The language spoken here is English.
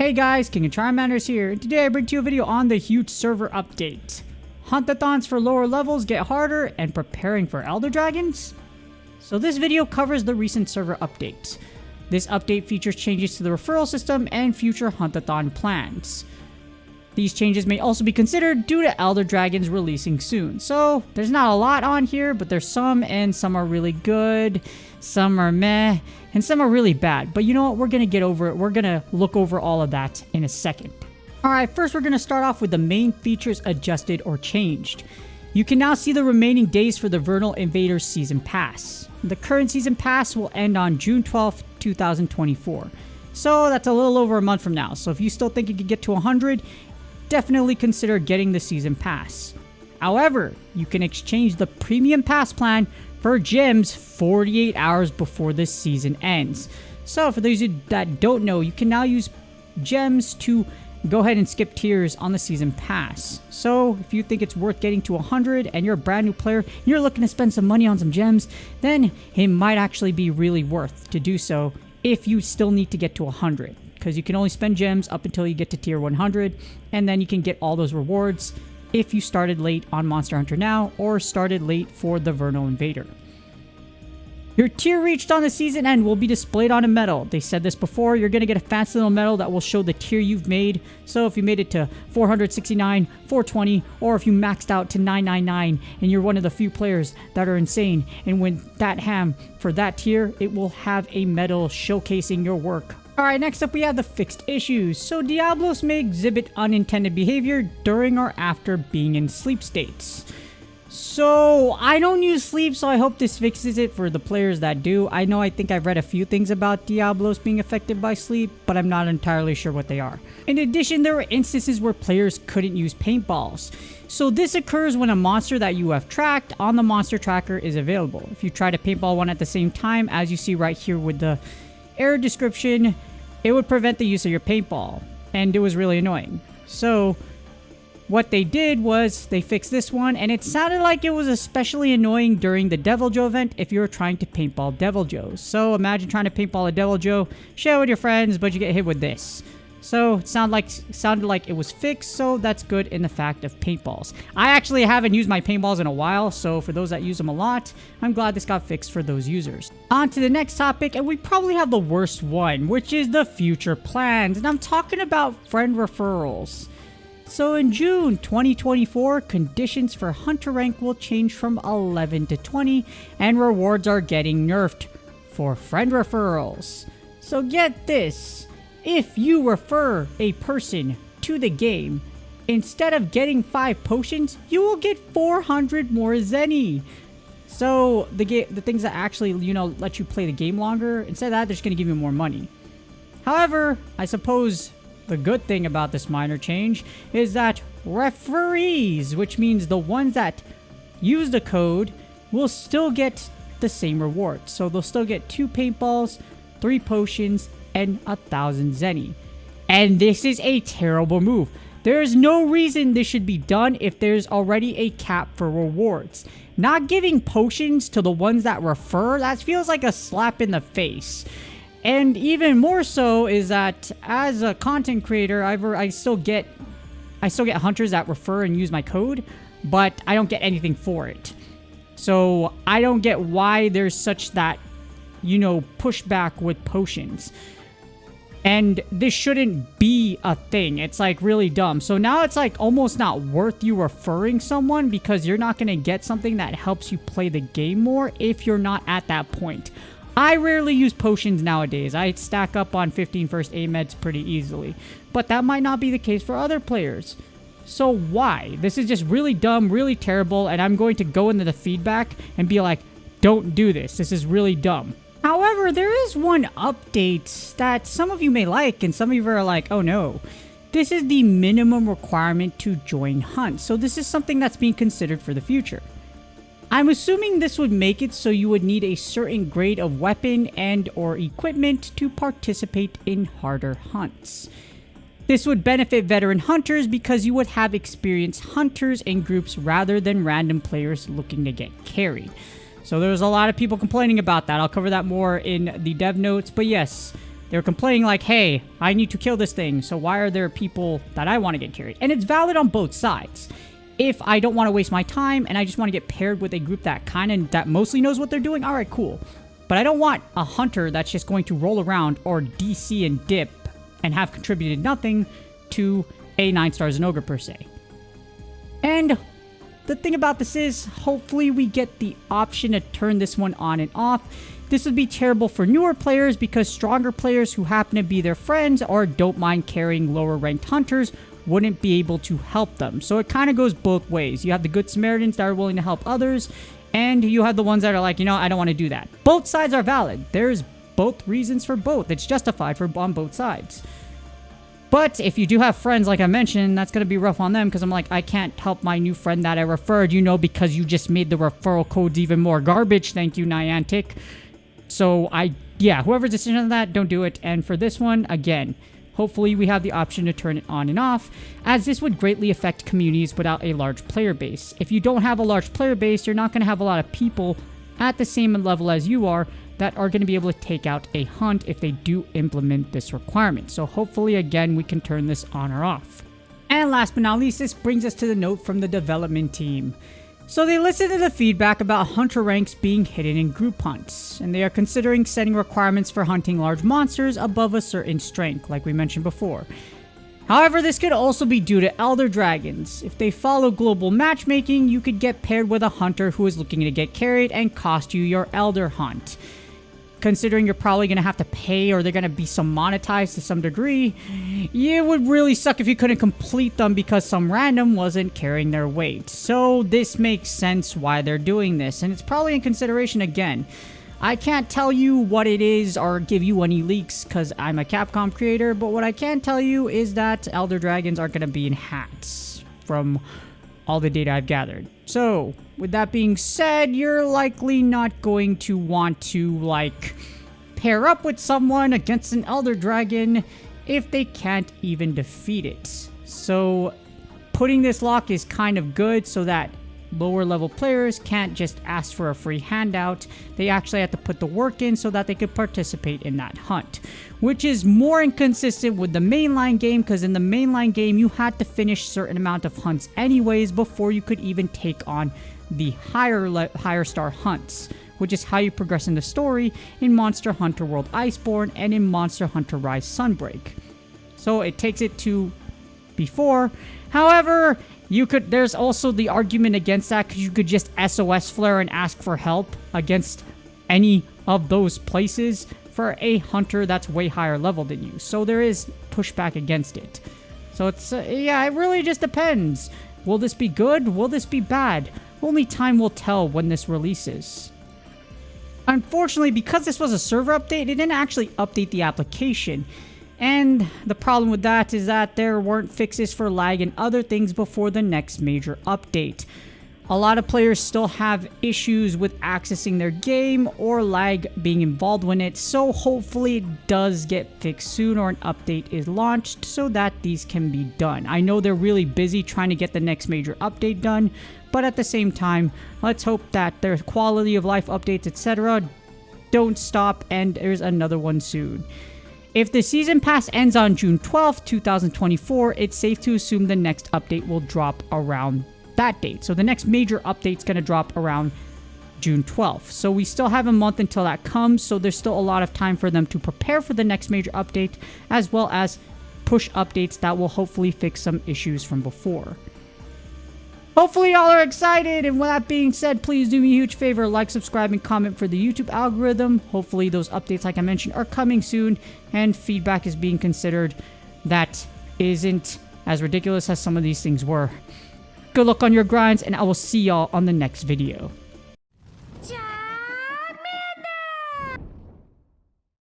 Hey guys, King of Charmanders here, and today I bring to you a video on the huge server update. Hunt-a-thons for lower levels get harder and preparing for Elder Dragons? So this video covers the recent server update. This update features changes to the referral system and future Hunt-a-thon plans. These changes may also be considered due to Elder Dragons releasing soon. So there's not a lot on here, but there's some, and some are really good, some are meh, and some are really bad. But you know what? We're going to get over it. We're going to look over all of that in a second. Alright, first we're going to start off with the main features adjusted or changed. You can now see the remaining days for the Vernal Invaders Season Pass. The current Season Pass will end on June 12th, 2024. So that's a little over a month from now. So if you still think you could get to 100, definitely consider getting the Season Pass. However, you can exchange the Premium Pass plan for gems 48 hours before the season ends. So for those of you that don't know, you can now use gems to go ahead and skip tiers on the Season Pass. So if you think it's worth getting to 100 and you're a brand new player, and you're looking to spend some money on some gems, then it might actually be really worth to do so if you still need to get to 100. Because you can only spend gems up until you get to tier 100, and then you can get all those rewards if you started late on Monster Hunter Now or started late for the Vernal Invader. Your tier reached on the season end will be displayed on a medal. They said this before, you're going to get a fancy little medal that will show the tier you've made. So if you made it to 469, 420, or if you maxed out to 999 and you're one of the few players that are insane and win that ham for that tier, it will have a medal showcasing your work. Alright, next up we have the fixed issues. So Diablos may exhibit unintended behavior during or after being in sleep states. So I don't use sleep, so I hope this fixes it for the players that do. I think I've read a few things about Diablos being affected by sleep, but I'm not entirely sure what they are. In addition, there were instances where players couldn't use paintballs. So this occurs when a monster that you have tracked on the monster tracker is available. If you try to paintball one at the same time, as you see right here with the error description, it would prevent the use of your paintball, and it was really annoying. So what they did was they fixed this one, and it sounded like it was especially annoying during the Devil Joe event if you were trying to paintball Devil Joes. So imagine trying to paintball a Devil Joe, share with your friends, but you get hit with this. So it sounded like it was fixed, so that's good in the fact of paintballs. I actually haven't used my paintballs in a while, so for those that use them a lot, I'm glad this got fixed for those users. On to the next topic, and we probably have the worst one, which is the future plans, and I'm talking about friend referrals. So in June 2024, conditions for Hunter rank will change from 11 to 20, and rewards are getting nerfed for friend referrals. So get this. If you refer a person to the game, instead of getting 5 potions, you will get 400 more Zenny. So the things that actually, let you play the game longer, instead of that, they're just going to give you more money. However, I suppose the good thing about this minor change is that referees, which means the ones that use the code, will still get the same reward. So they'll still get 2 paintballs, 3 potions, and 1,000 Zenny. And this is a terrible move. There is no reason this should be done if there's already a cap for rewards. Not giving potions to the ones that refer, that feels like a slap in the face. And even more so is that as a content creator, I still get hunters that refer and use my code, but I don't get anything for it. So I don't get why there's such that, pushback with potions. And this shouldn't be a thing. It's like really dumb. So now it's like almost not worth you referring someone because you're not going to get something that helps you play the game more if you're not at that point. I rarely use potions nowadays. I stack up on 15 first aid meds pretty easily. But that might not be the case for other players. So why? This is just really dumb, really terrible, and I'm going to go into the feedback and be like, don't do this. This is really dumb. However, there is one update that some of you may like, and some of you are like, oh no. This is the minimum requirement to join Hunt. So this is something that's being considered for the future. I'm assuming this would make it so you would need a certain grade of weapon and or equipment to participate in harder hunts. This would benefit veteran hunters because you would have experienced hunters in groups rather than random players looking to get carried. So there's a lot of people complaining about that. I'll cover that more in the dev notes. But yes, They were complaining like, hey, I need to kill this thing, so why are there people that I want to get carried? And it's valid on both sides. If I don't want to waste my time and I just want to get paired with a group that mostly knows what they're doing, alright, cool. But I don't want a hunter that's just going to roll around or DC and dip and have contributed nothing to a 9-star Zinogre per se. And the thing about this is, hopefully we get the option to turn this one on and off. This would be terrible for newer players because stronger players who happen to be their friends or don't mind carrying lower ranked hunters wouldn't be able to help them. So it kind of goes both ways. You have the good Samaritans that are willing to help others, and you have the ones that are like, you know, I don't want to do that. Both sides are valid. There's both reasons for both. It's justified on both sides. But if you do have friends, like I mentioned, that's going to be rough on them because I'm like, I can't help my new friend that I referred, you know, because you just made the referral codes even more garbage. Thank you, Niantic. So yeah, whoever's decision on that, don't do it. And for this one, again, hopefully we have the option to turn it on and off, as this would greatly affect communities without a large player base. If you don't have a large player base, you're not going to have a lot of people at the same level as you are that are going to be able to take out a hunt if they do implement this requirement. So hopefully, again, we can turn this on or off. And last but not least, this brings us to the note from the development team. So they listened to the feedback about hunter ranks being hidden in group hunts, and they are considering setting requirements for hunting large monsters above a certain strength, like we mentioned before. However, this could also be due to elder dragons. If they follow global matchmaking, you could get paired with a hunter who is looking to get carried and cost you your elder hunt. Considering you're probably going to have to pay or they're going to be some monetized to some degree, it would really suck if you couldn't complete them because some random wasn't carrying their weight. So this makes sense why they're doing this, and it's probably in consideration again. I can't tell you what it is or give you any leaks because I'm a Capcom creator, but what I can tell you is that elder dragons are going to be in hats from all the data I've gathered. So, with that being said, you're likely not going to want to, like, pair up with someone against an elder dragon if they can't even defeat it. So, putting this lock is kind of good so that lower level players can't just ask for a free handout. They actually have to put the work in so that they could participate in that hunt, which is more inconsistent with the mainline game, because in the mainline game you had to finish certain amount of hunts anyways before you could even take on the higher star hunts, which is how you progress in the story in Monster Hunter World Iceborne and in Monster Hunter Rise Sunbreak. So it takes it to before. However, there's also the argument against that because you could just SOS flare and ask for help against any of those places for a hunter that's way higher level than you. So there is pushback against it. So it's, yeah, it really just depends. Will this be good? Will this be bad? Only time will tell when this releases. Unfortunately, because this was a server update, it didn't actually update the application. And the problem with that is that there weren't fixes for lag and other things before the next major update. A lot of players still have issues with accessing their game or lag being involved in it, so hopefully it does get fixed soon or an update is launched so that these can be done. I know they're really busy trying to get the next major update done, but at the same time, let's hope that their quality of life updates, etc. don't stop and there's another one soon. If the season pass ends on June 12th, 2024, it's safe to assume the next update will drop around that date. So the next major update is going to drop around June 12th. So we still have a month until that comes, so there's still a lot of time for them to prepare for the next major update, as well as push updates that will hopefully fix some issues from before. Hopefully y'all are excited, and with that being said, please do me a huge favor, like, subscribe, and comment for the YouTube algorithm. Hopefully those updates, like I mentioned, are coming soon, and feedback is being considered that isn't as ridiculous as some of these things were. Good luck on your grinds, and I will see y'all on the next video.